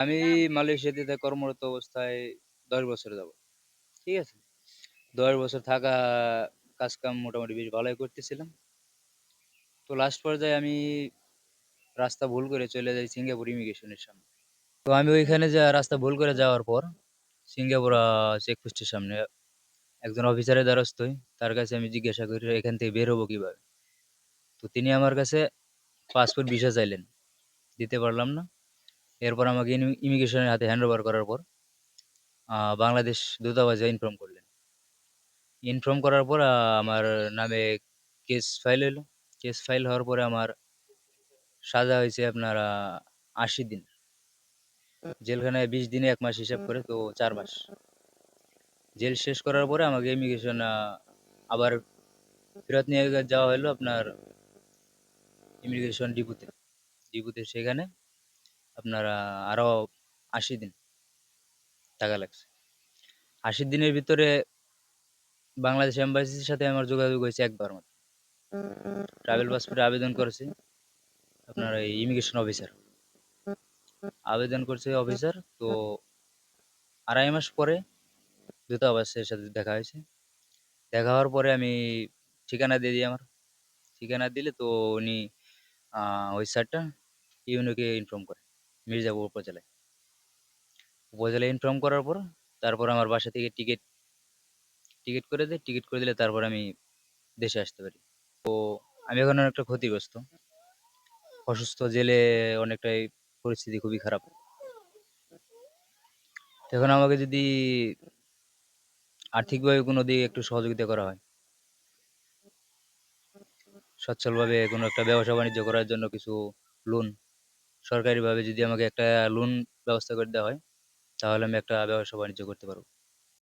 আমি মালয়েশিয়াতে কর্মরত অবস্থায় ১০ বছর যাবত। ঠিক আছে? ১০ বছর থাকা কাজ-কাম মোটামুটি বেশ ভালোই করতেছিলাম। তো লাস্ট পর্যায়ে আমি রাস্তা ভুল করে চলে যাই সিঙ্গাপুর ইমিগ্রেশনের সামনে। তো আমি ওইখানে রাস্তা ভুল করে যাওয়ার পর সিঙ্গাপুর চেকপোস্টের সামনে একজন অফিসারের দ্বারস্থ হই। তার কাছে আমি জিজ্ঞাসা করি এখান থেকে বের হবো কিভাবে? তো তিনি আমার কাছে পাসপোর্ট ভিসা চাইলেন। দিতে পারলাম না। এরপর আমাকে ইমিগ্রেশনের হাতে হ্যান্ড ওভার করার পর বাংলাদেশ দূতাবাসে ইনফর্ম করলেন। ইনফর্ম করার পর আমার নামে কেস ফাইল হইলো। কেস ফাইল হওয়ার পরে আমার সাজা হয়েছে আপনার ৮০ দিন। জেলখানায় ২০ দিনে ১ মাস হিসাব করে তো ৪ মাস। জেল শেষ করার পরে আমাকে ইমিগ্রেশন আবার ফেরত নিয়ে যাওয়া হলো আপনার ইমিগ্রেশন ডিপোতে। ডিপোতে সেখানে আপনার আরো ৮০ দিন টাকা লাগছে। ৮০ দিনের ভিতরে বাংলাদেশ এম্বাসির সাথে আমার যোগাযোগ হয়েছে একবার মাত্র। ট্রাভেল পাসপোর্টে আবেদন করেছি আপনার এই ইমিগ্রেশন অফিসার। আবেদন করছে অফিসার তো ২.৫ মাস পরে দূতাবাসের সাথে দেখা হয়েছে। দেখা হওয়ার পরে আমি ঠিকানা দিয়ে দিই আমার। ঠিকানা দিলে তো উনি ওই স্যারটা ইউনোকে ইনফর্ম করে মির্জাপুর উপজেলায়। উপজেলায় ইনফর্ম করার পর তারপর আমার বাসা থেকে টিকিট টিকিট করে দেয়। টিকিট করে দিলে তারপর আমি দেশে আসতে পারি। আমি এখন অনেকটা ক্ষতিগ্রস্ত। অসুস্থ, জেলে অনেকটাই পরিস্থিতি খুবই খারাপ। তো এখন আমাকে যদি আর্থিকভাবে কোনো দিকে একটু সহযোগিতা করা হয়, সচ্ছলভাবে কোনো একটা ব্যবসা-বাণিজ্য করার জন্য কিছু লোন, সরকারিভাবে যদি আমাকে একটা লোন ব্যবস্থা করে দেওয়া হয়, তাহলে আমি একটা ব্যবসা-বাণিজ্য করতে পারব।